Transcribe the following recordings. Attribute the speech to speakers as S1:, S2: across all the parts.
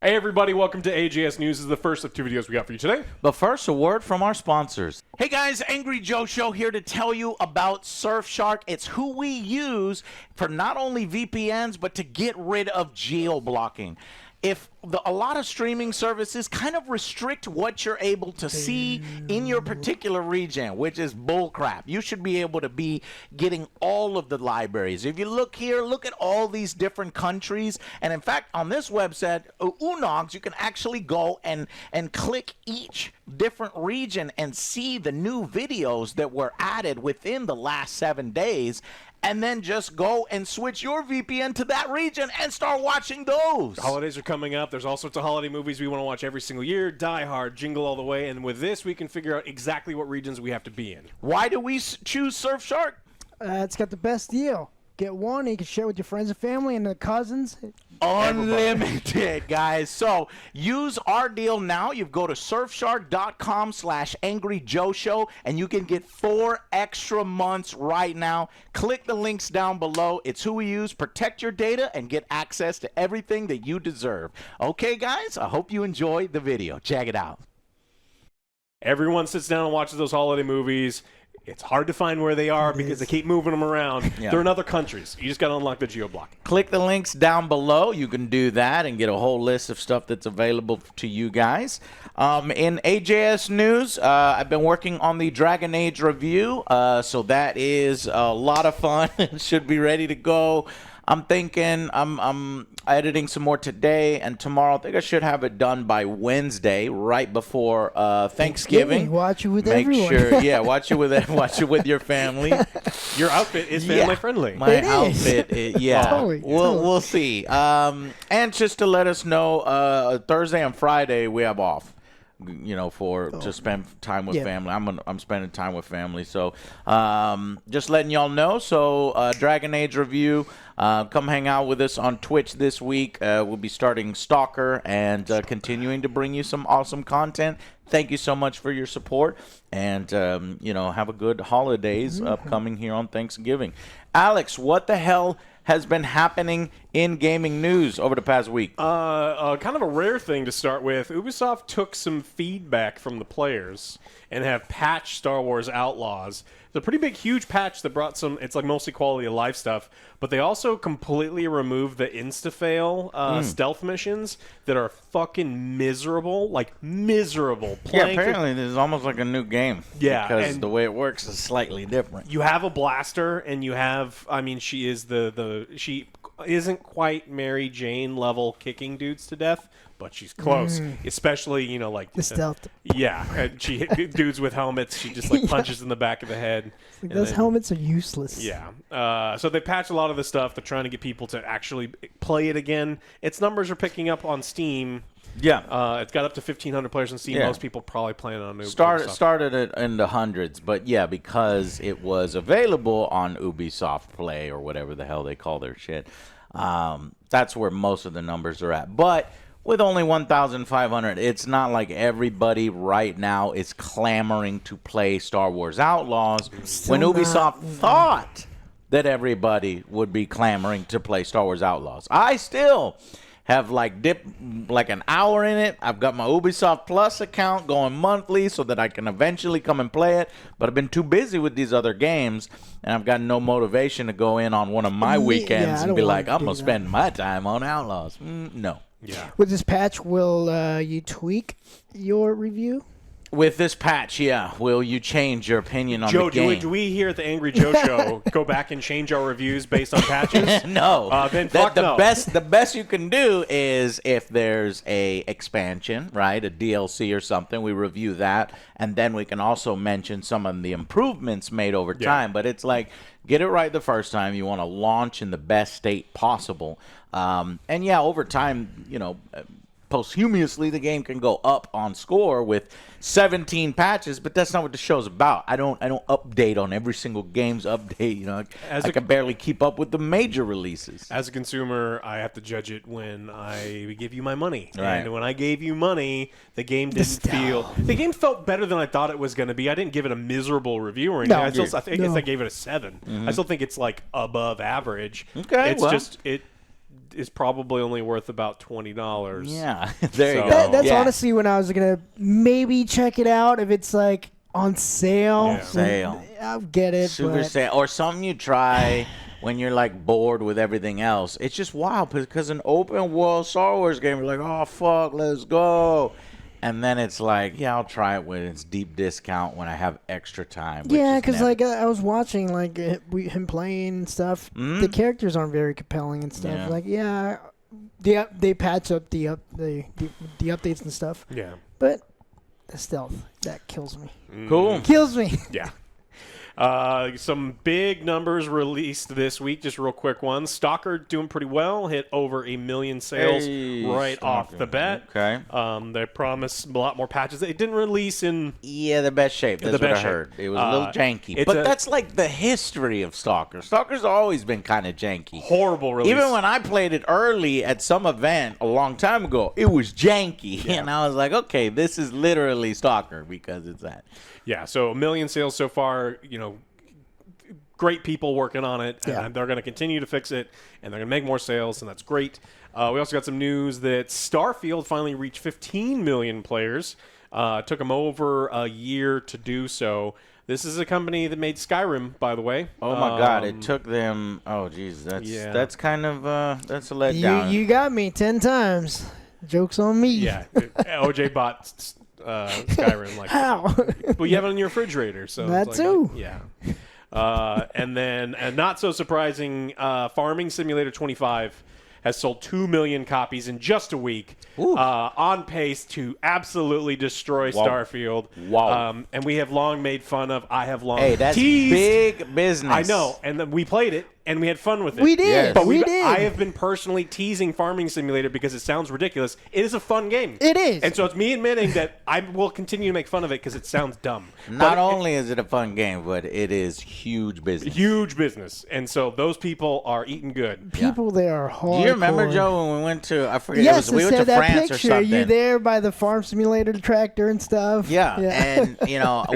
S1: Hey everybody, welcome to AJS News. This is the first of two videos we got for you today.
S2: But first, a word from our sponsors. Hey guys, Angry Joe Show here to tell you about Surfshark. It's who we use for not only VPNs, but to get rid of geo-blocking. A lot of streaming services kind of restrict what you're able to see in your particular region, which is bullcrap. You should be able to be getting all of the libraries. If you look here, look at all these different countries. And in fact, on this website, Unogs, you can actually go and click each different region and see the new videos that were added within the last 7 days. And then just go and switch your VPN to that region and start watching those.
S1: The holidays are coming up. There's all sorts of holiday movies we want to watch every single year. Die Hard, Jingle All the Way. And with this, we can figure out exactly what regions we have to be in.
S2: Why do we choose Surfshark?
S3: It's got the best deal. Get one, and you can share it with your friends and family and their cousins.
S2: Unlimited, guys. So use our deal now. You go to surfshark.com/angryjoeshow, and you can get 4 extra months right now. Click the links down below. It's who we use. Protect your data and get access to everything that you deserve. Okay, guys? I hope you enjoyed the video. Check it out.
S1: Everyone sits down and watches those holiday movies. It's hard to find where they are because they keep moving them around. Yeah. They're in other countries. You just got to unlock the geo-block.
S2: Click the links down below. You can do that and get a whole list of stuff that's available to you guys. In AJS news, I've been working on the Dragon Age review, so that is a lot of fun. It should be ready to go. I'm thinking I'm editing some more today and tomorrow. I think I should have it done by Wednesday, right before Thanksgiving.
S3: Watch it with everyone.
S2: Make sure, yeah, watch it with your family.
S1: Your outfit is family friendly.
S2: My outfit, yeah.
S3: Totally.
S2: We'll see. And just to let us know, Thursday and Friday we have off. You know, to spend time with family. I'm spending time with family. So just letting y'all know. So Dragon Age review. Come hang out with us on Twitch this week. We'll be starting Stalker and continuing to bring you some awesome content. Thank you so much for your support. And, you know, have a good holidays upcoming here on Thanksgiving. Alex, what the hell has been happening in gaming news over the past week?
S1: Kind of a rare thing to start with. Ubisoft took some feedback from the players and have patched Star Wars Outlaws. It's a pretty big, huge patch that brought some, it's like mostly quality of life stuff, but they also completely removed the insta-fail stealth missions that are fucking miserable, like miserable.
S2: Yeah, apparently this is almost like a new game.
S1: Yeah.
S2: Because the way it works is slightly different.
S1: You have a blaster, and you have, I mean, she is she isn't quite Mary Jane level kicking dudes to death, but she's close. Especially, you know, like
S3: the stealth.
S1: Yeah, and she hit dudes with helmets. She just like punches in the back of the head.
S3: Like those helmets are useless.
S1: Yeah. So they patched a lot of the stuff. They're trying to get people to actually play it again. Its numbers are picking up on Steam.
S2: Yeah.
S1: It's got up to 1,500 players on Steam. Yeah. Most people probably playing on
S2: Ubisoft. Started it in the hundreds, but yeah, because it was available on Ubisoft Play or whatever the hell they call their shit. That's where most of the numbers are at. But with only 1,500, it's not like everybody right now is clamoring to play Star Wars Outlaws when Ubisoft thought that everybody would be clamoring to play Star Wars Outlaws. I still have like dipped like an hour in it. I've got my Ubisoft Plus account going monthly so that I can eventually come and play it. But I've been too busy with these other games, and I've got no motivation to go in on one of my weekends and be like, I'm going to spend my time on Outlaws. No.
S1: Yeah.
S3: With this patch, will you tweak your review?
S2: With this patch, yeah. Will you change your opinion on the game?
S1: Do we here at the Angry Joe Show go back and change our reviews based on patches?
S2: No.
S1: Then fuck no.
S2: The best you can do is if there's a expansion, right, a DLC or something, we review that, and then we can also mention some of the improvements made over time. But it's like, get it right the first time. You want to launch in the best state possible. And yeah, over time, you know, posthumously the game can go up on score with 17 patches, but that's not what the show's about. I don't update on every single game's update. You know, I can barely keep up with the major releases.
S1: As a consumer, I have to judge it when I give you my money.
S2: Right.
S1: And when I gave you money, the game the game felt better than I thought it was going to be. I didn't give it a miserable review or anything. I gave it a 7. I still think it's like above average.
S2: Okay,
S1: it's just is probably only worth about $20.
S2: Yeah, there you
S1: So-
S2: go.
S3: That's
S2: Yeah.
S3: honestly when I was gonna maybe check it out if it's like on sale.
S1: Yeah.
S2: Sale.
S3: I'll get it.
S2: Super
S3: but
S2: sale, or something you try when you're like bored with everything else. It's just wild because an open world Star Wars game, you're like, oh fuck, let's go, and then it's like, yeah, I'll try it when it's deep discount when I have extra time. which
S3: Yeah,
S2: is
S3: because
S2: never-
S3: like I was watching like him playing and stuff. The characters aren't very compelling and stuff.
S2: Yeah.
S3: Like they patch up the updates and stuff,
S1: Yeah.
S3: but the stealth that kills me.
S2: cool.
S3: Kills me.
S1: Yeah. Some big numbers released this week, just real quick ones. Stalker doing pretty well, hit over 1 million sales
S2: Hey,
S1: right off
S2: Stalker.
S1: the bat.
S2: Okay.
S1: They promised a lot more patches. It didn't release in
S2: Yeah, the best shape. That's
S1: The
S2: what
S1: best
S2: I
S1: shape.
S2: heard. It was a little janky,
S1: it's
S2: but
S1: a-
S2: that's like the history of Stalker. Stalker's always been kind of janky.
S1: horrible release.
S2: Even when I played it early at some event a long time ago, it was janky.
S1: Yeah.
S2: And I was like, okay, this is literally Stalker because it's that.
S1: Yeah, so 1 million sales so far, great people working on it,
S3: Yeah.
S1: and they're going to continue to fix it, and they're going to make more sales, and that's great. We also got some news that Starfield finally reached 15 million players. Took them over a year to do so. This is a company that made Skyrim, by the way.
S2: Oh my God! It took them. Oh geez, that's kind of that's a letdown.
S3: You got me 10 times. Joke's on me.
S1: Yeah, OJ bought Skyrim. Like,
S3: How?
S1: well, you have it in your refrigerator, so
S3: That
S1: it's
S3: too.
S1: Yeah. And then, not so surprising, Farming Simulator 25 has sold 2 million copies in just a week, on pace to absolutely destroy Starfield.
S2: Wow.
S1: And we have long made fun of. I have long
S2: Hey, that's
S1: teased.
S2: big business.
S1: I know, and then we played it, and we had fun with it.
S3: We did.
S2: Yes.
S1: But
S3: we
S1: we've-
S3: did.
S1: I have been personally teasing Farming Simulator because it sounds ridiculous. It is a fun game.
S3: It is.
S1: And so it's me admitting that I will continue to make fun of it because it sounds dumb.
S2: Not
S1: But
S2: only is it a fun game, but it is huge business.
S1: huge business. And so those people are eating good.
S3: People there are hard.
S2: Do you remember, Joe, when we went to, I forget,
S3: Yes,
S2: we
S3: it
S2: went
S3: said
S2: to
S3: that
S2: France or
S3: picture.
S2: something.
S3: You there by the farm simulator tractor and stuff.
S2: Yeah, and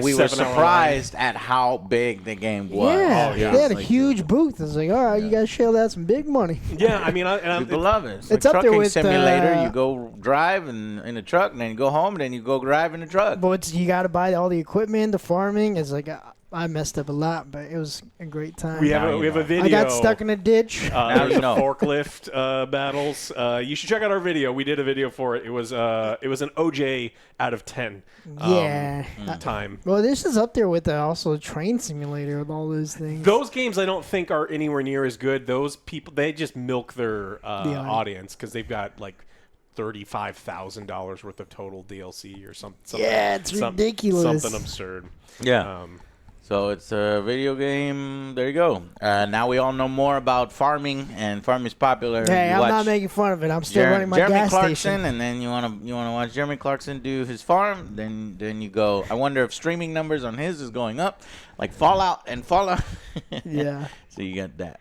S2: we were
S1: 7 hour
S2: surprised at how big the game was.
S3: Yeah,
S1: Oh, yeah.
S3: they had a
S2: Like,
S3: huge booth. It's like, all right, you guys shelled out some big money.
S1: Yeah, I mean,
S2: people love it.
S3: It's
S2: like
S3: up there
S2: trucking
S3: with,
S2: simulator. You go drive in a truck, and then you go home, and then you go drive in a truck.
S3: But you got to buy all the equipment, the farming. It's like I messed up a lot, but it was a great time.
S1: we have
S2: Now
S1: a,
S2: you
S1: we have a
S2: know.
S1: video.
S3: I got stuck in a ditch.
S2: Now
S1: There's
S2: you
S1: the
S2: know.
S1: forklift battles. You should check out our video. We did a video for it. It was an OJ out of 10.
S3: Yeah.
S1: Time.
S3: Well, this is up there with also a train simulator with all those things.
S1: Those games I don't think are anywhere near as good. Those people, they just milk their audience because they've got like $35,000 worth of total DLC or something.
S3: Yeah, it's ridiculous.
S1: Something absurd.
S2: Yeah. So it's a video game. There you go. Now we all know more about farming, and farming's popular.
S3: Hey,
S2: You
S3: I'm
S2: watch
S3: not making fun of it. I'm still running my
S2: Jeremy
S3: gas
S2: Clarkson,
S3: station.
S2: and then you want to watch Jeremy Clarkson do his farm. Then you go. I wonder if streaming numbers on his is going up, like Fallout.
S3: Yeah.
S2: So you got that.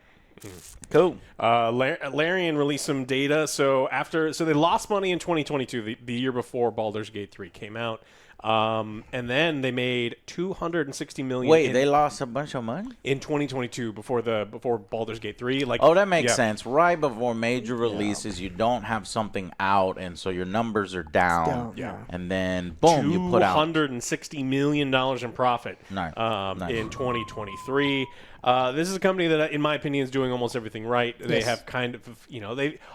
S2: Cool.
S1: Larian released some data. So they lost money in 2022, the year before Baldur's Gate 3 came out. And then they made $260 million.
S2: Wait, they lost a bunch of money?
S1: in 2022 before Baldur's Gate 3. Like,
S2: Oh, that makes
S1: yeah.
S2: sense. Right before major releases, you don't have something out, and so your numbers are down.
S3: Yeah.
S2: And then, boom, you put out.
S1: $260 million in profit
S2: Nice. Nice.
S1: in 2023. This is a company that, in my opinion, is doing almost everything right. They
S3: Yes.
S1: have kind of,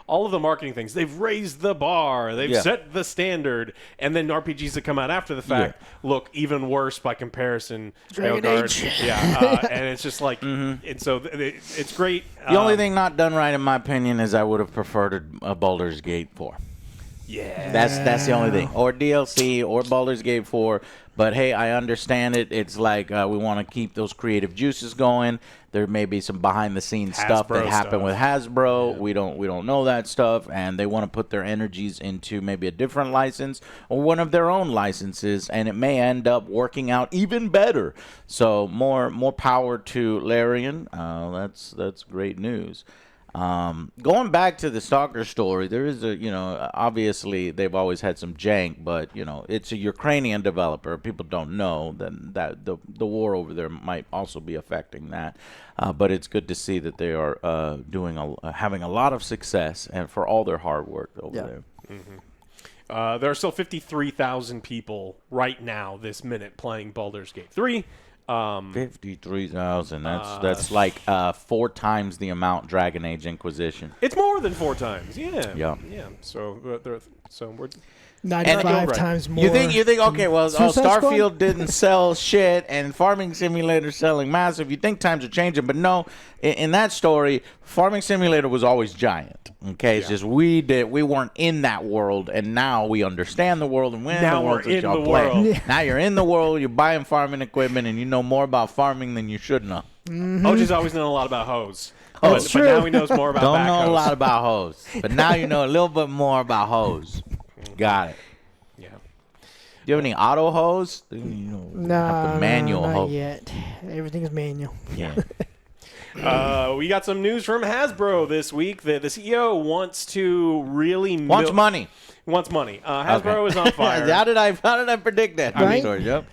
S1: all of the marketing things. They've raised the bar. They've
S2: Yeah.
S1: set the standard. And then RPGs that come out after the fact look even worse by comparison.
S3: Dragon
S1: Guard.
S3: Age.
S1: Yeah, and it's just like, and so it's great.
S2: The only thing not done right, in my opinion, is I would have preferred a Baldur's Gate 4.
S1: Yeah.
S2: That's the only thing. Or DLC or Baldur's Gate 4. But hey, I understand it. It's like we want to keep those creative juices going. There may be some behind the scenes stuff that
S1: Hasbro
S2: happened
S1: stuff.
S2: with Hasbro. Yeah. We don't know that stuff, and they want to put their energies into maybe a different license or one of their own licenses, and it may end up working out even better. So more power to Larian. That's great news. Going back to the stalker story, there is a, obviously they've always had some jank, but it's a Ukrainian developer. People don't know that the war over there might also be affecting that. But it's good to see that they are having a lot of success and for all their hard work over there.
S1: Mm-hmm. There are still 53,000 people right now this minute playing Baldur's Gate 3.
S2: 53,000. That's like 4 times the amount Dragon Age Inquisition.
S1: It's more than 4 times. Yeah.
S2: Yeah.
S1: So we're
S3: 95 times more.
S2: You think okay, well,
S3: Suicide
S2: Starfield
S3: Squad?
S2: didn't sell shit and Farming Simulator selling massive. You think times are changing, but no. In that story, Farming Simulator was always giant. Okay, it's just we weren't in that world, and now we understand the world, and
S1: Now
S2: the world
S1: we're in
S2: y'all
S1: the
S2: play.
S1: world.
S3: Yeah.
S2: Now you're in the world. You're buying farming equipment, and you know more about farming than you should know.
S1: OG's always known a lot about hose.
S3: That's
S1: But
S3: true.
S1: now he knows more about
S2: Don't
S1: back
S2: know
S1: hose.
S2: a lot about hose, but now you know a little bit more about hose. Got it.
S1: Yeah.
S2: Do you have any auto hose?
S3: Nah,
S2: manual
S3: not
S2: hose.
S3: yet. Everything's manual.
S2: Yeah.
S1: We got some news from Hasbro this week. The CEO wants to really
S2: Wants money.
S1: Wants money. Hasbro is on fire.
S2: How did I predict that?
S3: Right?
S2: Story, yep.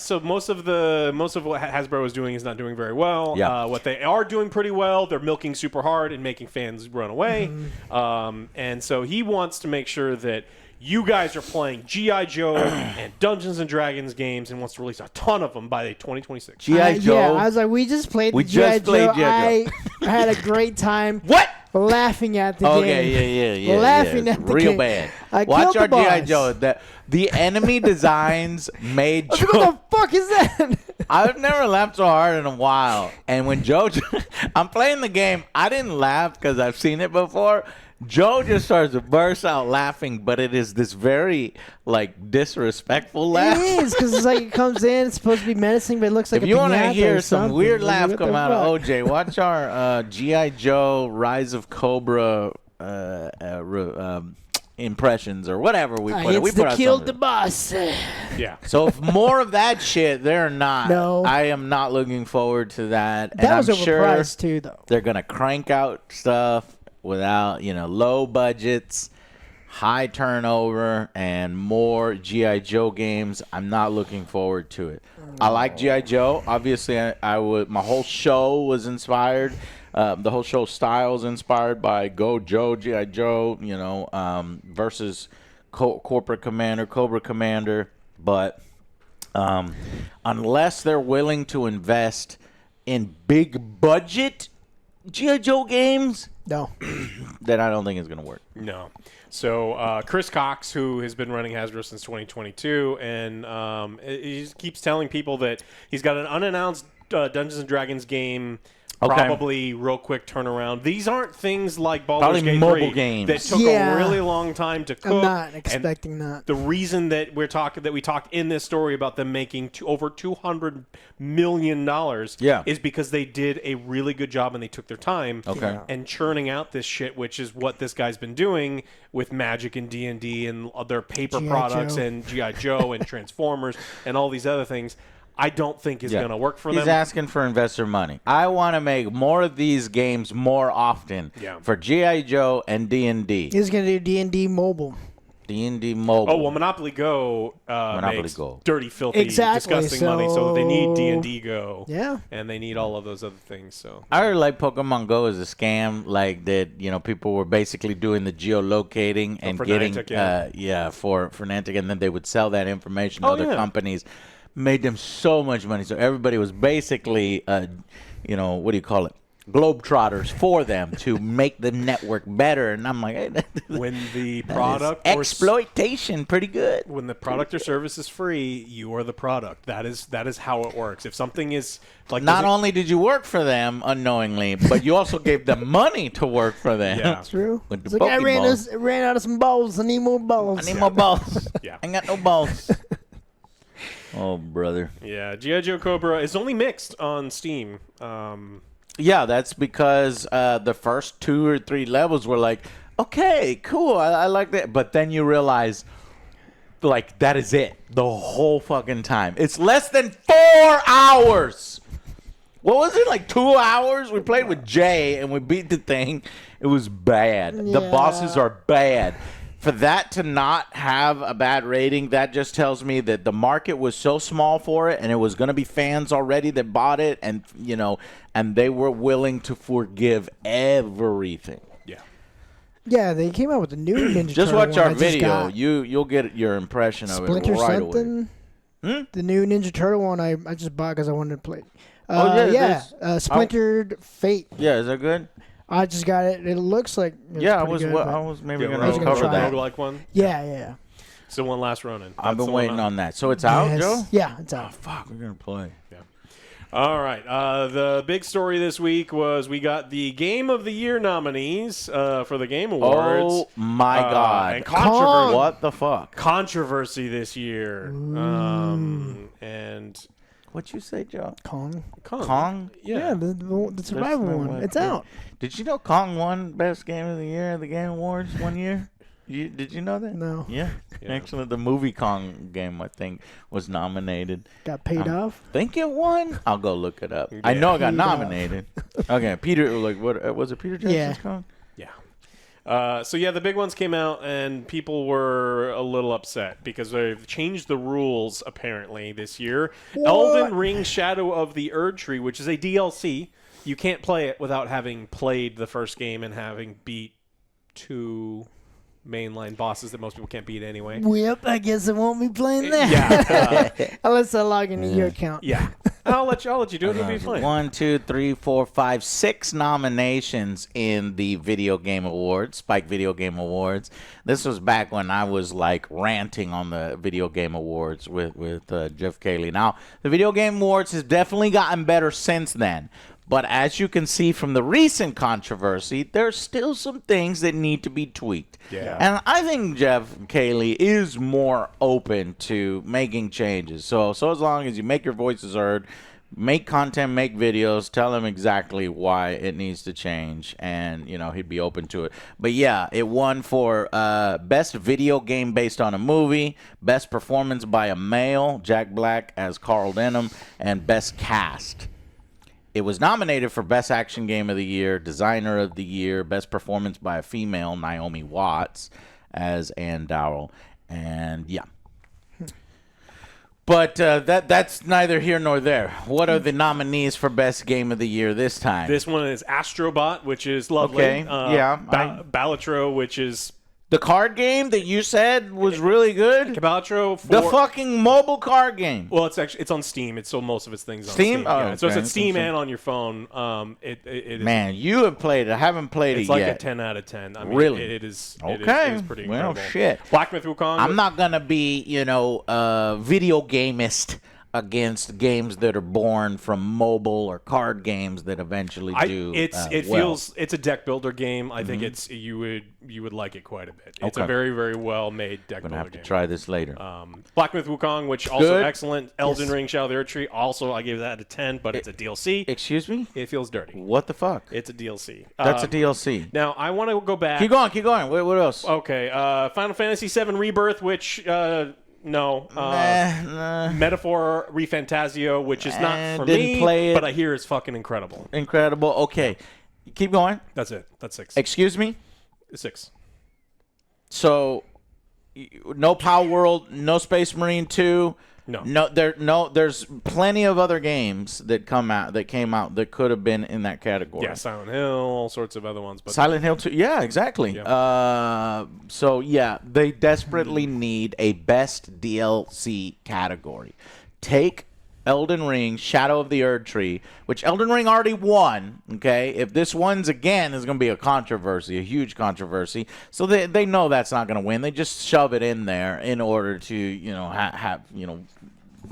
S1: So most of what Hasbro is doing is not doing very well.
S2: Yeah.
S1: What they are doing pretty well, they're milking super hard and making fans run away. And so he wants to make sure that you guys are playing GIJoe and Dungeons and Dragons games, and wants to release a ton of them by 2026.
S2: GIJoe.
S3: Yeah, I was like, we just played
S2: We
S3: the
S2: just played
S3: GIJoe. I had a great time
S2: What?
S3: laughing at the game.
S2: Okay, yeah.
S3: Laughing at the
S2: Real
S3: game.
S2: bad.
S3: I
S2: Watch
S3: killed
S2: our
S3: the boss.
S2: GIJoe. The enemy designs made
S3: I was like,
S2: Joe.
S3: what the fuck is that?
S2: I've never laughed so hard in a while. And when Joe, I'm playing the game, I didn't laugh because I've seen it before. Joe just starts to burst out laughing, but it is this very, disrespectful laugh.
S3: It is, because it's like it comes in, it's supposed to be menacing, but it looks like
S2: If
S3: a
S2: you want to
S3: piñata
S2: hear
S3: or
S2: some
S3: something.
S2: weird
S3: Like,
S2: laugh
S3: what
S2: come
S3: the
S2: out of
S3: fuck?
S2: OJ, watch our G.I. Joe Rise of Cobra impressions or whatever we put it. We
S3: It's
S2: put
S3: the
S2: out
S3: killed
S2: some
S3: the
S2: of it.
S3: boss.
S1: Yeah.
S2: So if more of that shit, they're not.
S3: No.
S2: I am not looking forward to that.
S3: That
S2: and
S3: was
S2: I'm sure
S3: overpriced too, though.
S2: they're gonna crank out stuff without, low budgets, high turnover, and more G.I. Joe games. I'm not looking forward to it. I like G.I. Joe. Obviously, I would. My whole show was inspired. The whole show style is inspired by Go Joe, G.I. Joe, versus Corporate Commander, Cobra Commander. But unless they're willing to invest in big budget G.I. Joe games,
S3: No.
S2: then I don't think it's going to work.
S1: No. So Chris Cox, who has been running Hasbro since 2022, and he just keeps telling people that he's got an unannounced Dungeons and Dragons game.
S2: Okay.
S1: Probably real quick turnaround. These aren't things like Baldur's
S2: Probably
S1: Gate
S2: mobile
S1: 3
S2: games.
S1: that took
S3: Yeah.
S1: a really long time to cook.
S3: I'm not
S1: and
S3: expecting that.
S1: the reason that we talked in this story about them making over $200 million
S2: Yeah.
S1: is because they did a really good job and they took their time
S2: Okay.
S1: and churning out this shit, which is what this guy's been doing with Magic and D&D and other paper
S3: G.I.
S1: products
S3: Joe.
S1: and G.I. Joe and Transformers and all these other things. I don't think is going to work for
S2: He's
S1: them.
S2: asking for investor money. I want to make more of these games more often for G.I. Joe and D&D.
S3: He's going to do D&D mobile.
S2: D&D mobile.
S1: Oh, well, Monopoly Go makes dirty, filthy,
S3: Exactly,
S1: disgusting money, so they need
S3: so-
S1: D&D Go.
S3: Yeah.
S1: And they need all of those other things. So
S2: I heard Pokemon Go is a scam, that people were basically doing the geolocating and
S1: for
S2: getting
S1: Niantic,
S2: for Niantic, and then they would sell that information to other companies. Made them so much money. So everybody was basically what do you call it? Globetrotters for them to make the network better. And I'm like, hey,
S1: when the
S2: that
S1: product
S2: is exploitation, pretty good.
S1: When the product or service is free, you are the product. That is how it works. If something is like
S2: Not only did you work for them unknowingly, but you also gave them money to work for them.
S1: Yeah.
S3: True.
S2: With the
S3: It's like, I
S2: Pokeballs.
S3: ran out of some balls. I need more balls.
S2: I need more balls.
S1: Yeah.
S2: I ain't got no balls. Oh, brother.
S1: Yeah, G.I. Joe Cobra is only mixed on Steam.
S2: Yeah, that's because the first 2 or 3 levels were like, okay, cool, I like that. But then you realize, that is it the whole fucking time. It's less than 4 hours. What was it, like 2 hours? We played with Jay, and we beat the thing. It was bad. The
S3: Yeah.
S2: bosses are bad. For that to not have a bad rating, that just tells me that the market was so small for it, and it was going to be fans already that bought it, and and they were willing to forgive everything.
S1: Yeah.
S3: Yeah, they came out with a new Ninja
S2: Just
S3: Turtle
S2: watch
S3: one.
S2: our
S3: I just
S2: video.
S3: got
S2: You'll get your impression of
S3: Splinter
S2: it right away.
S3: something. The new Ninja Turtle one I just bought because I wanted to play.
S2: yeah,
S3: Splintered Fate.
S2: Yeah, is that good?
S3: I just got it. It looks like it's
S2: Yeah, I
S3: pretty
S2: was
S3: good,
S2: I
S3: but-
S2: was maybe
S1: Yeah,
S2: going
S3: was
S2: to
S3: gonna
S2: cover
S3: try
S2: that.
S3: it.
S1: roguelike one.
S3: Yeah.
S1: Still one last Ronin.
S2: I've
S1: That's
S2: been
S1: the
S2: waiting
S1: one
S2: on that. So it's out,
S3: Yes.
S2: Joe?
S3: Yeah, it's out.
S2: Fuck, we're going to play.
S1: All right. The big story this week was we got the Game of the Year nominees for the Game Awards.
S2: Oh, my God.
S1: And
S3: Kong.
S2: What the fuck?
S1: controversy this year. And
S2: What'd you say, Joe?
S3: Kong.
S2: Kong?
S3: Yeah, the survival
S2: no
S3: one.
S2: way.
S3: It's out.
S2: Did you know Kong won Best Game of the Year at the Game Awards one year? Did you know that?
S3: No.
S2: Yeah.
S1: Yeah.
S2: Actually, the movie Kong game, I think, was nominated.
S3: Got paid off.
S2: Think it won? I'll go look it up. I know it got
S3: Paid off.
S2: nominated. Okay, Peter, like, what was it? Peter Jackson's
S3: Yeah.
S2: Kong?
S1: yeah. So yeah, the big ones came out, and people were a little upset because they've changed the rules apparently this year. Elden Ring: Shadow of the Erd Tree, which is a DLC, you can't play it without having played the first game and having beat 2 mainline bosses that most people can't beat anyway.
S3: Yep, I guess I won't be playing that.
S1: Yeah,
S3: Unless I log into your account.
S1: yeah. I'll let you do it. It'll be fine.
S2: 1, 2, 3, 4, 5, 6 nominations in the Video Game Awards, Spike Video Game Awards. This was back when I was like ranting on the Video Game Awards with Jeff Cayley. Now, the Video Game Awards has definitely gotten better since then. But as you can see from the recent controversy, there's still some things that need to be tweaked.
S1: Yeah.
S2: And I think Jeff Cayley is more open to making changes. So as long as you make your voices heard, make content, make videos, tell him exactly why it needs to change, and he'd be open to it. But yeah, it won for best video game based on a movie, best performance by a male, Jack Black as Carl Denham, and best cast. It was nominated for Best Action Game of the Year, Designer of the Year, Best Performance by a Female, Naomi Watts as Ann Dowell, and yeah. But that's neither here nor there. What are the nominees for Best Game of the Year this time?
S1: This one is Astrobot, which is lovely.
S2: Okay, yeah,
S1: Balatro, which is
S2: the card game that you said was really good?
S1: Balatro.
S2: The fucking mobile card game.
S1: Well, it's on Steam. It's sold most of its things on
S2: Steam?
S1: Steam.
S2: Oh,
S1: Yeah. So it's
S2: okay.
S1: at Steam and on your phone. It is,
S2: Man, you have played it. I haven't played
S1: it's
S2: it
S1: like
S2: yet.
S1: a 10 out of 10. I mean,
S2: Really?
S1: It is.
S2: Okay.
S1: It is pretty
S2: Well,
S1: incredible.
S2: shit.
S1: Black Myth Wukong.
S2: I'm not going to be, video gamist against games that are born from mobile or card games that eventually do
S1: It's a deck builder game. I think you would like it quite a bit. It's a
S2: Okay.
S1: very, very well made deck
S2: I'm going
S1: builder
S2: to have to
S1: game.
S2: try this later.
S1: Black Myth Wukong, which also
S2: Good.
S1: excellent. Elden Ring: Shadow of the Erd Tree, also I gave that a 10, but it's a DLC.
S2: Excuse me?
S1: It feels dirty.
S2: What the fuck?
S1: It's a DLC.
S2: That's a DLC.
S1: Now I want to go back.
S2: Keep going. What else?
S1: Okay, Final Fantasy VII Rebirth, which no,
S2: Nah.
S1: Metaphor Refantasio, which is not for
S2: Didn't
S1: me,
S2: play it.
S1: but I hear it's fucking incredible.
S2: Incredible. Okay. Keep going.
S1: That's it. That's 6.
S2: Excuse me?
S1: 6.
S2: So, no Power World, no Space Marine 2.
S1: No.
S2: There's plenty of other games that came out that could have been in that category.
S1: Yeah, Silent Hill, all sorts of other ones. But
S2: Silent Hill 2. Yeah, exactly.
S1: Yeah.
S2: So yeah, they desperately need a best DLC category. Take Elden Ring, Shadow of the Erd Tree, which Elden Ring already won, okay? If this wins again, there's going to be a controversy, a huge controversy. So they know that's not going to win. They just shove it in there in order to,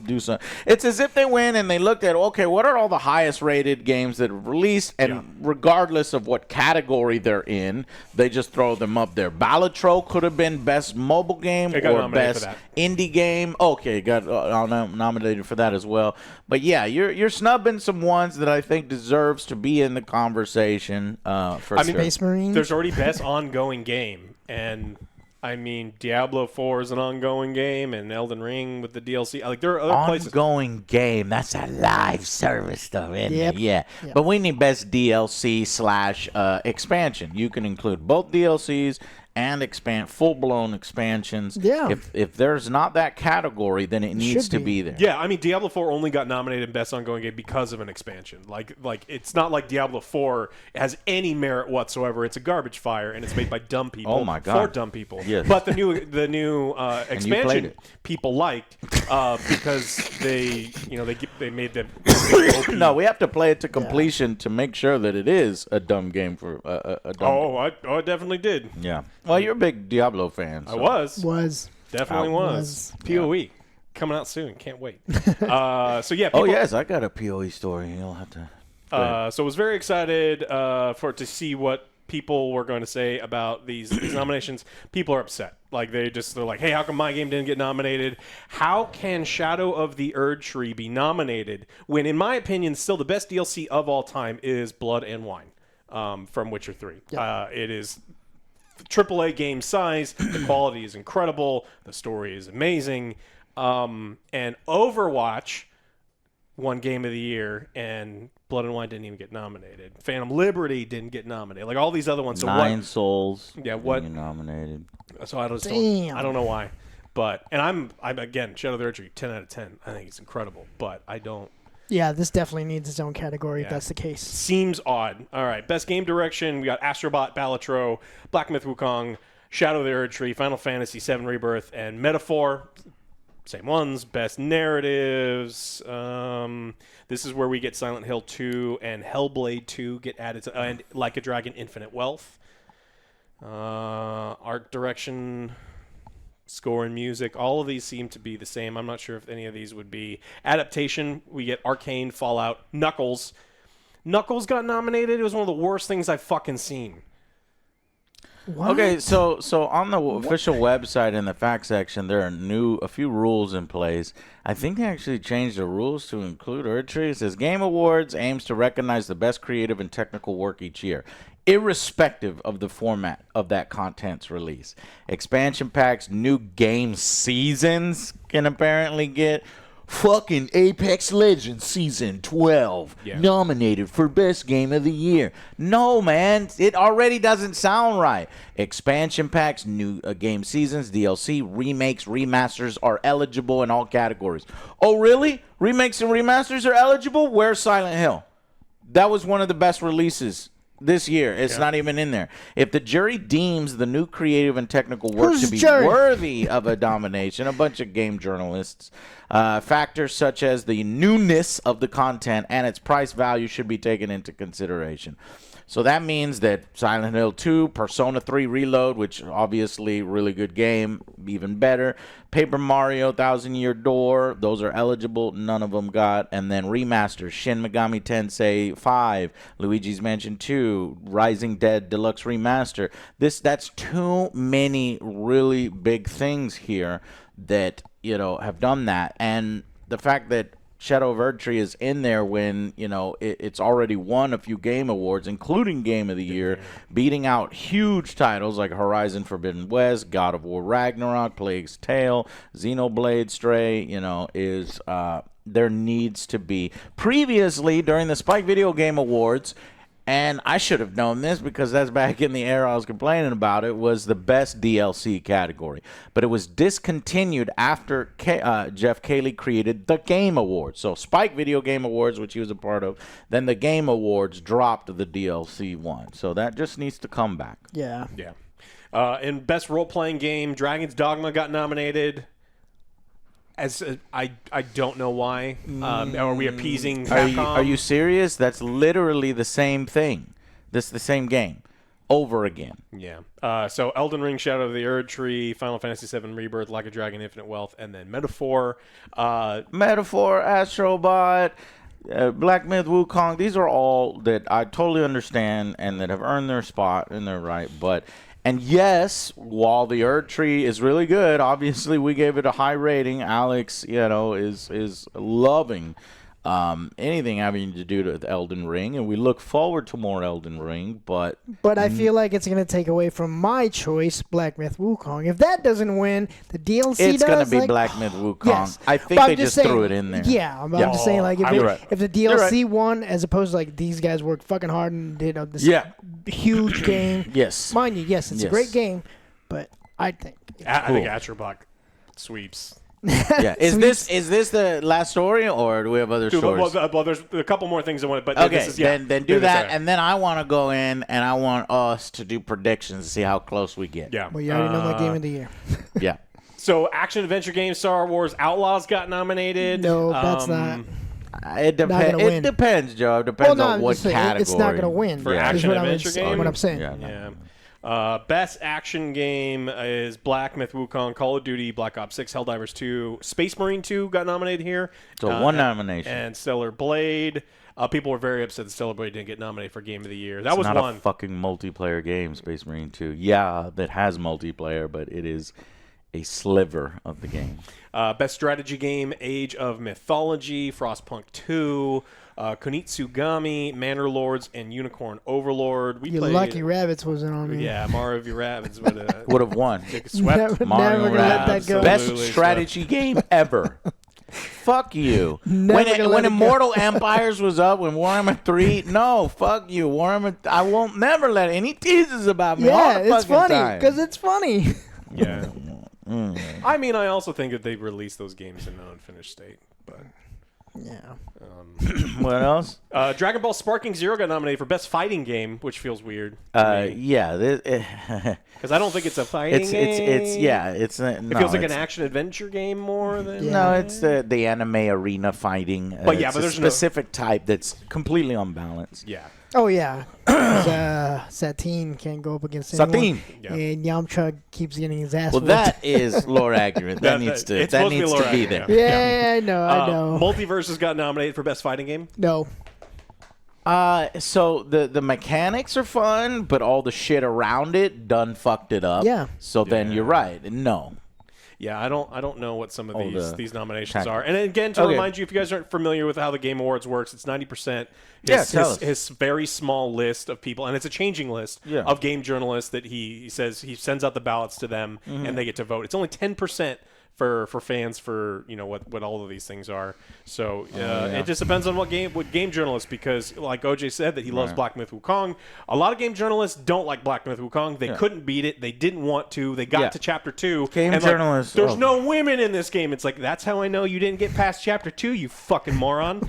S2: do something. It's as if they went and they looked at, okay, what are all the highest rated games that are released, and regardless of what category they're in, they just throw them up there. Balatro could have been best mobile game or best indie game. Okay, got nominated for that as well. But yeah, you're snubbing some ones that I think deserves to be in the conversation. For
S3: Space Marine.
S1: There's already best ongoing game, and I mean, Diablo 4 is an ongoing game, and Elden Ring with the DLC. Like, there are other places.
S2: Ongoing game. That's a live service stuff, isn't
S3: Yep.
S2: it? Yeah.
S3: Yep.
S2: But we need best DLC / expansion. You can include both DLCs and full-blown expansions.
S3: Yeah.
S2: If there's not that category, then it needs
S3: should
S2: to
S3: be.
S2: be there.
S1: Yeah, I mean, Diablo 4 only got nominated in Best Ongoing Game because of an expansion. Like it's not like Diablo 4 has any merit whatsoever. It's a garbage fire, and it's made by dumb people.
S2: Oh, my God.
S1: For dumb people.
S2: Yes.
S1: But the new expansion
S2: it.
S1: people liked because they made the
S2: No, we have to play it to completion to make sure that it is a dumb game for a dumb game.
S1: I definitely did.
S2: Yeah. Well, you're a big Diablo fan.
S1: I
S2: So.
S3: Was.
S1: definitely was. PoE coming out soon. Can't wait. So yeah.
S2: Oh,
S1: people-
S2: yes, I got a PoE story. You'll have to...
S1: So I was very excited to see what people were going to say about these nominations. People are upset. Like they're like, hey, how come my game didn't get nominated? How can Shadow of the Erd Tree be nominated when, in my opinion, still the best DLC of all time is Blood and Wine from Witcher 3. It is AAA game size. The quality is incredible. The story is amazing. And Overwatch won Game of the Year, and Blood and Wine didn't even get nominated. Phantom Liberty didn't get nominated. Like all these other ones. So
S2: Nine Souls.
S1: Yeah, what?
S2: You nominated.
S1: So I don't know why. But I'm again, Shadow of the Erd Tree, 10 out of 10. I think it's incredible, but I don't.
S3: Yeah, this definitely needs its own category if
S1: Yeah.
S3: that's the case.
S1: Seems odd. All right, best game direction. We got Astrobot, Balatro, Black Myth Wukong, Shadow of the Erd Tree, Final Fantasy VII Rebirth, and Metaphor. Same ones. Best narratives. This is where we get Silent Hill 2 and Hellblade 2 get added to, and Like a Dragon Infinite Wealth. Art direction, score and music, all of these seem to be the same. I'm not sure if any of these would be. Adaptation, we get Arcane, Fallout, Knuckles. Knuckles got nominated. It was one of the worst things I've fucking seen.
S3: What?
S2: Okay, so on the official website in the fact section, there are a few rules in place. I think they actually changed the rules to include Erd Tree. It says Game Awards aims to recognize the best creative and technical work each year, irrespective of the format of that content's release. Expansion packs, new game seasons can apparently get. Fucking Apex Legends Season 12 nominated for Best Game of the Year. No, man, it already doesn't sound right. Expansion packs, new game seasons, DLC, remakes, remasters are eligible in all categories. Oh, really? Remakes and remasters are eligible? Where's Silent Hill? That was one of the best releases this year. It's not even in there. If the jury deems the new creative and technical work
S3: Who's
S2: to be
S3: jury?
S2: worthy of a nomination, a bunch of game journalists, factors such as the newness of the content and its price value should be taken into consideration. So that means that Silent Hill 2, Persona 3 Reload, which obviously really good game, even better. Paper Mario, Thousand Year Door, those are eligible. None of them got. And then remasters, Shin Megami Tensei 5, Luigi's Mansion 2, Rising Dead Deluxe Remaster. That's too many really big things here that, have done that. And the fact that Shadow of Erd Tree is in there when, it's already won a few game awards, including Game of the Year, beating out huge titles like Horizon Forbidden West, God of War Ragnarok, Plague's Tale, Xenoblade Stray, there needs to be. Previously, during the Spike Video Game Awards, and I should have known this because that's back in the era I was complaining about it, was the best DLC category. But it was discontinued after Jeff Keighley created the Game Awards. So Spike Video Game Awards, which he was a part of, then the Game Awards dropped the DLC one. So that just needs to come back.
S3: Yeah.
S1: Yeah. In Best Role-Playing Game, Dragon's Dogma got nominated. I don't know why. Are we appeasing Capcom?
S2: Are you serious? That's literally the same thing. That's the same game over again.
S1: Yeah. So Elden Ring, Shadow of the Erd Tree, Final Fantasy VII Rebirth, Like a Dragon Infinite Wealth, and then Metaphor.
S2: Metaphor, Astrobot, Black Myth Wukong. These are all that I totally understand and that have earned their spot and their right. And yes, while the Erd Tree is really good, obviously we gave it a high rating. Alex, is loving anything having to do with Elden Ring, and we look forward to more Elden Ring. But
S3: I feel like it's gonna take away from my choice, Black Myth Wukong. If that doesn't win, the DLC
S2: it's
S3: does.
S2: gonna be
S3: like,
S2: Black Myth Wukong.
S3: Yes.
S2: I think
S3: But
S2: they
S3: I'm
S2: just
S3: saying,
S2: threw it in there.
S3: Yeah, I'm just saying, like,
S1: You're right.
S3: if the DLC won, as opposed to, like, these guys worked fucking hard and did this huge game.
S2: Yes.
S3: Mind you, yes, it's a great game, but I think.
S1: I think Astrobot sweeps.
S2: Yeah. Is this the last story, or do we have other stories?
S1: Well, there's a couple more things I want, but
S2: Okay,
S1: this is, yeah,
S2: then do that, and then I want to go in and I want us to do predictions to see how close we get.
S1: Yeah.
S3: Well, you already know my game of the year.
S2: Yeah.
S1: So, action adventure game Star Wars Outlaws got nominated.
S3: No, that's not.
S2: It depends.
S3: Not gonna win.
S2: It depends, Joe. It depends
S3: Well, no,
S2: on
S3: I'm
S2: what
S3: just saying,
S2: category.
S3: it's not going to win.
S1: For
S3: is
S1: action
S3: what
S1: adventure game?
S3: What I'm saying.
S2: Yeah.
S1: Yeah. Best action game is Black Myth Wukong, Call of Duty, Black Ops 6, Helldivers 2, Space Marine 2 got nominated here.
S2: So one nomination.
S1: And Stellar Blade. People were very upset that Stellar Blade didn't get nominated for Game of the Year. That was
S2: not
S1: one.
S2: a fucking multiplayer game, Space Marine 2. Yeah, that has multiplayer, but it is a sliver of the game.
S1: Best strategy game, Age of Mythology, Frostpunk 2, Kunitsugami, Manor Lords, and Unicorn Overlord. We
S3: You
S1: played,
S3: lucky rabbits wasn't on me.
S1: Yeah, Mario v. Rabbids
S2: Would have won.
S1: swept.
S3: Never gonna let that go.
S2: Best
S1: Absolutely
S2: strategy game ever. Fuck you.
S3: Never gonna let
S2: When
S3: it go.
S2: Immortal Empires was up, when Warhammer 3, no, fuck you. Warhammer, I won't never let any teases about me. all
S3: Yeah,
S2: the
S3: it's
S2: fucking
S3: funny
S2: time.
S3: because it's funny.
S1: Yeah. I mean, I also think that they released those games in an unfinished state. But
S3: Yeah.
S2: What else?
S1: Dragon Ball Sparking Zero got nominated for Best Fighting Game, which feels weird. Because
S2: Yeah.
S1: I don't think it's a fighting game.
S2: It's
S1: It feels like an action-adventure game more than...
S3: Yeah.
S2: No, it's the anime arena fighting.
S1: But yeah,
S2: it's
S1: but
S2: a
S1: there's no-
S2: specific type that's completely unbalanced.
S1: Yeah.
S3: Oh yeah. 'Cause, Satine can't go up against anyone.
S2: Satine.
S1: Yeah.
S3: And Yamcha keeps getting his ass
S2: Well,
S3: whooped.
S2: that is lore accurate. That needs to
S1: it's supposed to be lore
S2: be
S1: accurate,
S2: there.
S3: Yeah, I know. I know.
S1: Multiverses got nominated for Best Fighting Game.
S3: No.
S2: So the mechanics are fun, but all the shit around it done fucked it up.
S3: Yeah.
S2: So then you're right. No.
S1: Yeah, I don't know what some of these nominations
S2: tactic.
S1: are. And again, to remind you, if you guys aren't familiar with how the Game Awards works, it's 90%. His very small list of people, and it's a changing list of game journalists that he says he sends out the ballots to them, and they get to vote. It's only 10% for fans for what all of these things are. So it just depends on what game journalists, because like OJ said that he loves Black Myth Wukong. A lot of game journalists don't like Black Myth Wukong. They couldn't beat it. They didn't want to. They got to chapter 2.
S2: Game
S1: and
S2: journalists.
S1: There's no women in this game. It's like, that's how I know you didn't get past chapter 2, you fucking moron.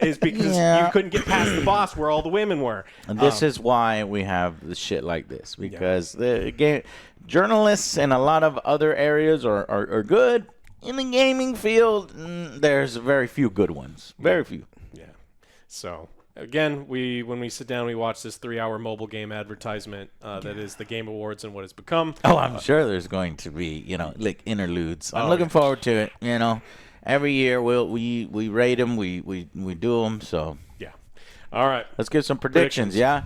S1: Is because you couldn't get past the boss where all the women were.
S2: And this is why we have the shit like this, because the game journalists in a lot of other areas are good. In the gaming field, there's very few good ones. Very few.
S1: Yeah. So again, when we sit down, we watch this 3-hour mobile game advertisement that is the Game Awards and what it's become.
S2: Oh, I'm sure there's going to be, like interludes. I'm looking forward to it. Every year we rate them, we do them. So
S1: yeah. All right.
S2: Let's give some predictions. Yeah.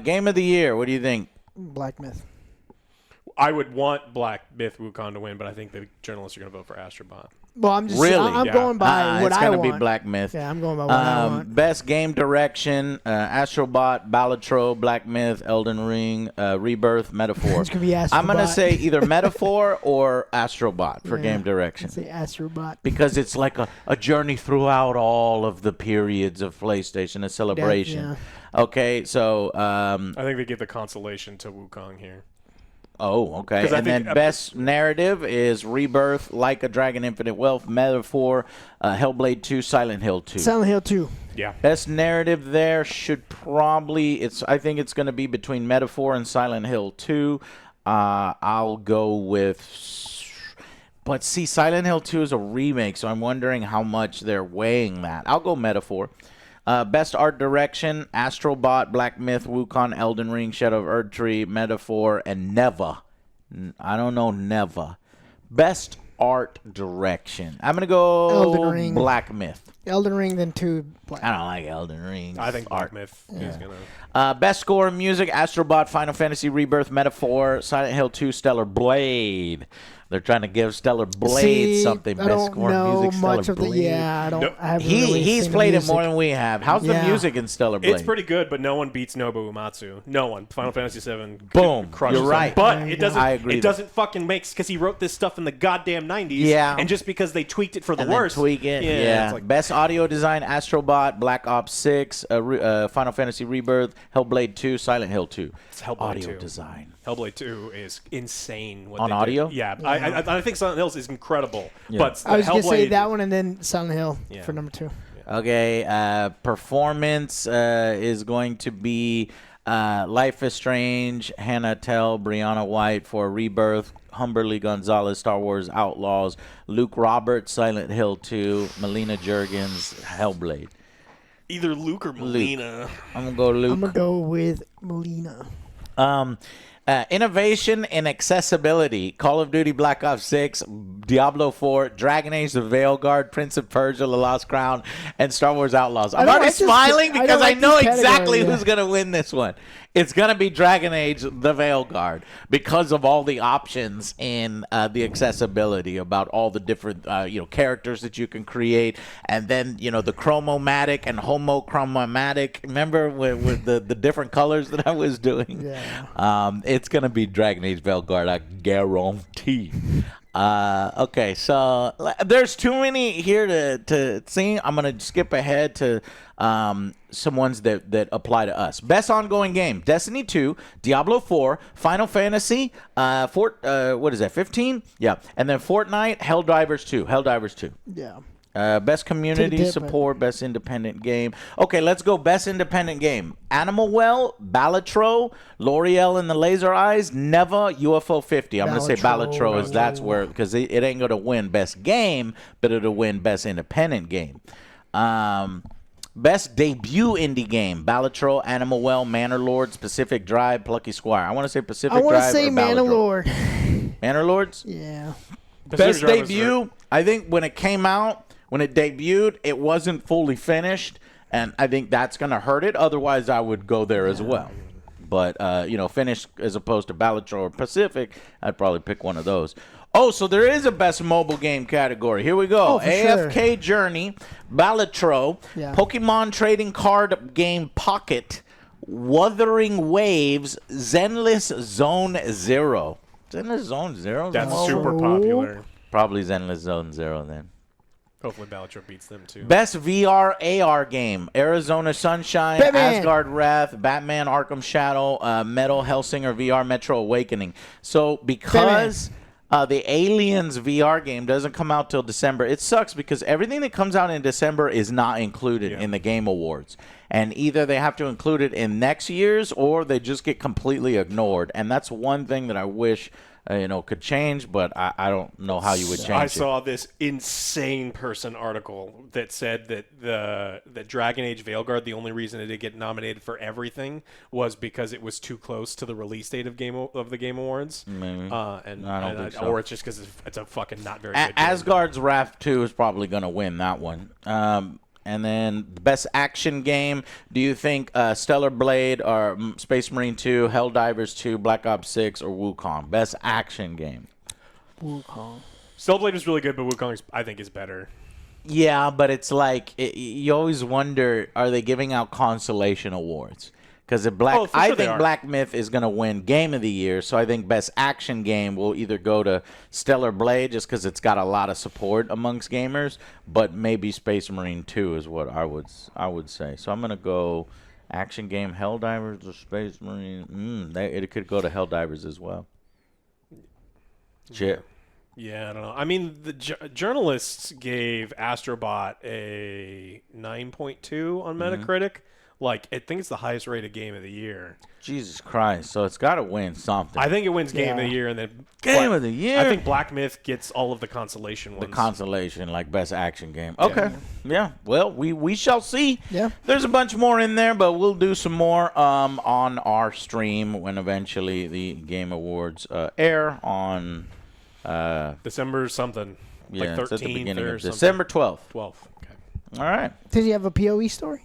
S2: Game of the year. What do you think?
S3: Black Myth.
S1: I would want Black Myth Wukong to win, but I think the journalists are going to vote for Astrobot.
S3: Well, I'm just
S2: Really?
S3: I'm going by what
S2: it's
S3: I
S2: gonna
S3: want.
S2: be Black Myth.
S3: Yeah, I'm going by what I want.
S2: Best game direction: Astrobot, Balatro, Black Myth, Elden Ring, Rebirth, Metaphor.
S3: It's gonna be Astrobot.
S2: I'm gonna say either Metaphor or Astrobot for game direction.
S3: Say Astrobot.
S2: Because it's like a journey throughout all of the periods of PlayStation, a celebration. Okay, so
S1: I think they give the consolation to Wukong here.
S2: Oh, okay. And then best narrative is Rebirth, Like a Dragon, Infinite Wealth, Metaphor, Hellblade 2, Silent Hill 2.
S3: Silent Hill 2.
S1: Yeah.
S2: Best narrative there should probably I think it's going to be between Metaphor and Silent Hill 2. I'll go with, but see, Silent Hill 2 is a remake, so I'm wondering how much they're weighing that. I'll go Metaphor. Best art direction: Astrobot, Black Myth, Wukong, Elden Ring, Shadow of Erdtree, Metaphor, and Neva. I don't know Neva. Best art direction: I'm gonna go
S3: Elden Ring.
S2: Black Myth.
S3: Elden Ring, then 2. Black.
S2: I don't like Elden Ring.
S1: I think Black Myth is going to...
S2: Best score in music: Astrobot, Final Fantasy Rebirth, Metaphor, Silent Hill 2, Stellar Blade. They're trying to give Stellar Blade
S3: See,
S2: something.
S3: I
S2: Best
S3: don't
S2: score
S3: know
S2: music,
S3: much
S2: Stellar
S3: of the.
S2: Blade.
S3: Yeah, I don't.
S1: Nope.
S3: I haven't really
S2: He's
S3: seen the
S2: played it
S3: music.
S2: more than we have. How's the
S3: Yeah.
S2: music in Stellar Blade?
S1: It's pretty good, but no one beats Nobu Uematsu. No one. Final Fantasy VII.
S2: Boom.
S1: Crushes
S2: You're
S1: him.
S2: right.
S1: But
S3: There you
S1: it
S3: go.
S1: doesn't.
S2: I agree
S1: It doesn't fucking make because he wrote this stuff in the goddamn 90s.
S2: Yeah.
S1: And just because they tweaked it for the
S2: and then
S1: worst.
S2: tweak it.
S1: Yeah. It's like,
S2: Best audio design: Astrobot, Black Ops 6, Final Fantasy Rebirth, Hellblade 2, Silent Hill 2.
S1: It's Hellblade
S2: audio
S1: 2.
S2: design.
S1: Hellblade 2 is insane. What
S2: On
S1: they
S2: audio?
S1: Did. Yeah. I think Silent Hills is incredible.
S2: Yeah.
S1: But
S3: I was gonna say
S1: Hellblade-
S3: that one and then Silent Hill
S1: Yeah.
S3: for number 2.
S2: Okay, performance is going to be Life is Strange, Hannah Tell, Brianna White for Rebirth, Humberly Gonzalez, Star Wars Outlaws, Luke Roberts, Silent Hill 2, Melina Juergens, Hellblade.
S1: Either Luke or Melina.
S2: I'm gonna go Luke.
S3: I'm gonna go with Melina.
S2: Innovation and accessibility: Call of Duty Black Ops 6, Diablo 4, Dragon Age: The Veilguard, Prince of Persia: The Lost Crown, and Star Wars Outlaws. I'm
S3: don't
S2: already
S3: like this-
S2: smiling
S3: I
S2: because
S3: don't
S2: I
S3: like
S2: know
S3: this
S2: exactly
S3: category, yeah.
S2: who's going to win this one. It's going to be Dragon Age: The Veilguard because of all the options and the accessibility about all the different characters that you can create, and then the chromomatic and homochromatic. Remember with the different colors that I was doing?
S3: Yeah.
S2: It's going to be Dragon Age Veilguard, I guarantee. Okay, so there's too many here to see. I'm going to skip ahead to some ones that apply to us. Best ongoing game: Destiny 2, Diablo 4, Final Fantasy, what is that, 15? Yeah. And then Fortnite, Helldivers 2.
S3: Yeah.
S2: Best community
S3: dip,
S2: support, best independent game. Okay, let's go best independent game. Animal Well, Balatro, L'Oreal and the Laser Eyes, Neva, UFO 50. I'm going to say Balatro is that's where, because it ain't going to win best game, but it'll win best independent game. Best debut indie game: Balatro, Animal Well, Manor Lords, Pacific Drive, Plucky Squire. I want to say Pacific
S3: I want to
S2: Drive
S3: say
S2: or Balatro.
S3: Mandalore.
S2: Manor Lords?
S3: Yeah.
S2: Best
S1: Drive is
S2: debut, I think when it came out, when it debuted, it wasn't fully finished, and I think that's going to hurt it. Otherwise, I would go there as well. But, finished as opposed to Balatro or Pacific, I'd probably pick one of those. Oh, so there is a best mobile game category. Here we go.
S3: Oh, for sure.
S2: AFK Journey, Balatro,
S3: Yeah.
S2: Pokemon Trading Card Game Pocket, Wuthering Waves, Zenless Zone Zero. Zenless Zone Zero?
S1: That's
S2: mobile?
S1: super popular.
S2: Probably Zenless Zone Zero then.
S1: Hopefully Balatro beats them too.
S2: Best VR AR game: Arizona Sunshine,
S3: Batman.
S2: Asgard Wrath, Batman Arkham Shadow, Metal Hellsinger VR, Metro Awakening. So because the Aliens VR game doesn't come out till December, it sucks because everything that comes out in December is not included in the Game Awards. And either they have to include it in next year's or they just get completely ignored. And that's one thing that I wish could change, but I don't know how you would change
S1: I
S2: it.
S1: saw this insane person article that said that Dragon Age Veilguard, the only reason it did get nominated for everything was because it was too close to the release date of the Game Awards.
S2: Maybe.
S1: Or it's just because it's a fucking not very good game.
S2: Asgard's Wrath 2 is probably going to win that one. And then best action game, do you think Stellar Blade or Space Marine 2, Helldivers 2, Black Ops 6, or Wukong? Best action game.
S3: Wukong.
S1: Stellarblade is really good, but Wukong I think is better.
S2: Yeah, but it's like you always wonder, are they giving out consolation awards? Because I think Black Myth is going to win Game of the Year, so I think Best Action Game will either go to Stellar Blade just because it's got a lot of support amongst gamers, but maybe Space Marine 2 is what I would say. So I'm going to go Action Game, Helldivers, or Space Marine. It could go to Helldivers as well. Shit.
S1: Yeah, I don't know. I mean, the journalists gave Astrobot a 9.2 on Metacritic. Like, I think it's the highest rated game of the year.
S2: Jesus Christ. So it's got to win something.
S1: I think it wins Game of the Year, and then
S2: Game of the Year.
S1: I think Black Myth gets all of the consolation ones.
S2: The consolation, like Best Action Game. Okay. Yeah. Well, we shall see.
S3: Yeah.
S2: There's a bunch more in there, but we'll do some more on our stream when eventually the Game Awards air on
S1: December something.
S2: Yeah,
S1: like 13th
S2: it's at the beginning
S1: or
S2: of
S1: something.
S2: December 12th.
S1: 12th. Okay.
S2: All right.
S3: Did you have a PoE story?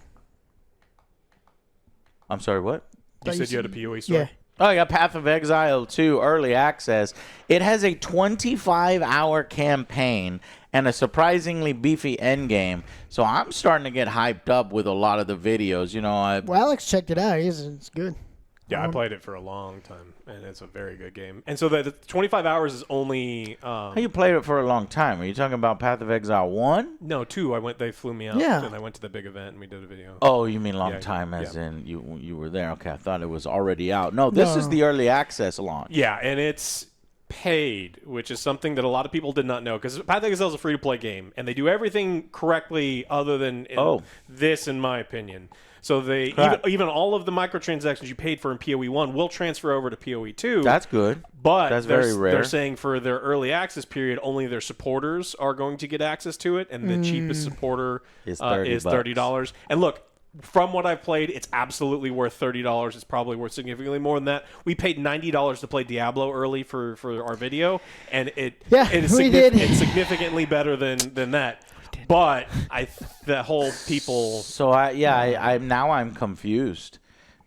S2: I'm sorry, what?
S1: You said you had a PoE story?
S3: Yeah.
S2: Oh, I got Path of Exile 2 early access. It has a 25-hour campaign and a surprisingly beefy endgame. So I'm starting to get hyped up with a lot of the videos. You know,
S3: Well, Alex checked it out. It's good.
S1: Yeah, I played it for a long time, and it's a very good game. And so the 25 hours is only...
S2: how you played it for a long time? Are you talking about Path of Exile 1?
S1: No, 2. They flew me out,
S3: Yeah.
S1: and I went to the big event, and we did a video.
S2: Oh, you mean long
S1: Yeah,
S2: time as
S1: yeah.
S2: in you were there. Okay, I thought it was already out. No, this is the early access launch.
S1: Yeah, and it's paid, which is something that a lot of people did not know, because Path of Exile is a free-to-play game, and they do everything correctly other than this, in my opinion. So they even all of the microtransactions you paid for in PoE 1 will transfer over to PoE 2.
S2: That's good.
S1: But
S2: that's very rare.
S1: They're saying for their early access period, only their supporters are going to get access to it, and the cheapest supporter
S2: is
S1: $30. And look, from what I've played, it's absolutely worth $30. It's probably worth significantly more than that. We paid $90 to play Diablo early for our video, and it's significantly better than that. But the whole people.
S2: So I'm confused,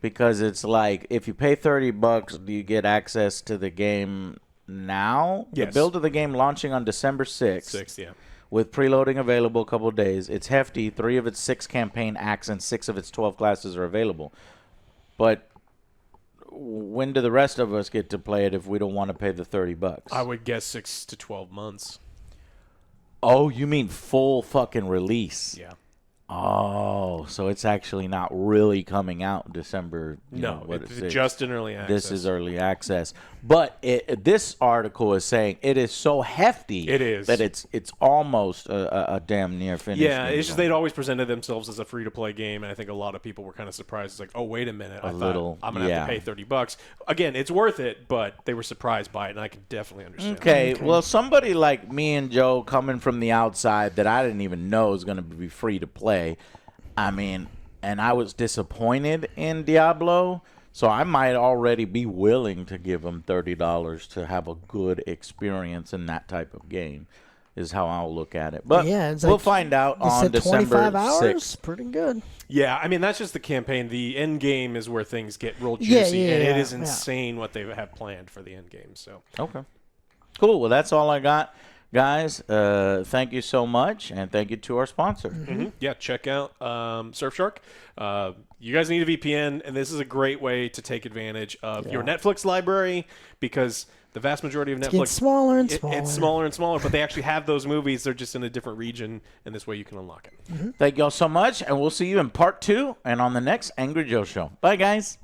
S2: because it's like, if you pay $30, do you get access to the game now?
S1: Yes.
S2: The build of the game launching on December 6th.
S1: Yeah.
S2: With preloading available a couple of days. It's hefty. 3 of its 6 campaign acts and 6 of its 12 classes are available. But when do the rest of us get to play it if we don't want to pay the $30?
S1: I would guess 6 to 12 months.
S2: Oh, you mean full fucking release?
S1: Yeah.
S2: Oh, so it's actually not really coming out in December.
S1: It's just in early access.
S2: This is early access. But this article is saying it is so hefty that it's almost a damn near finish.
S1: Yeah, it's just they'd always presented themselves as a free-to-play game, and I think a lot of people were kind of surprised. It's like, oh, wait a minute. I'm going to have to pay $30. Again, it's worth it, but they were surprised by it, and I can definitely understand.
S2: Okay, well, somebody like me and Joe coming from the outside that I didn't even know is going to be free to play. I mean, and I was disappointed in Diablo, so I might already be willing to give them $30 to have a good experience in that type of game, is how I'll look at it. But we'll find out on December
S3: 25 hours?
S2: 6th.
S3: Pretty good.
S1: Yeah, I mean, that's just the campaign. The end game is where things get real juicy, and it is insane what they have planned for the end game. So
S2: okay. Cool. Well, that's all I got. Guys, thank you so much, and thank you to our sponsor.
S1: Yeah, check out Surfshark. You guys need a VPN, and this is a great way to take advantage of your Netflix library, because the vast majority of Netflix...
S3: It's smaller and smaller.
S1: It's smaller and smaller, but they actually have those movies. They're just in a different region, and this way you can unlock it.
S2: Thank you all so much, and we'll see you in part 2 and on the next Angry Joe Show. Bye, guys.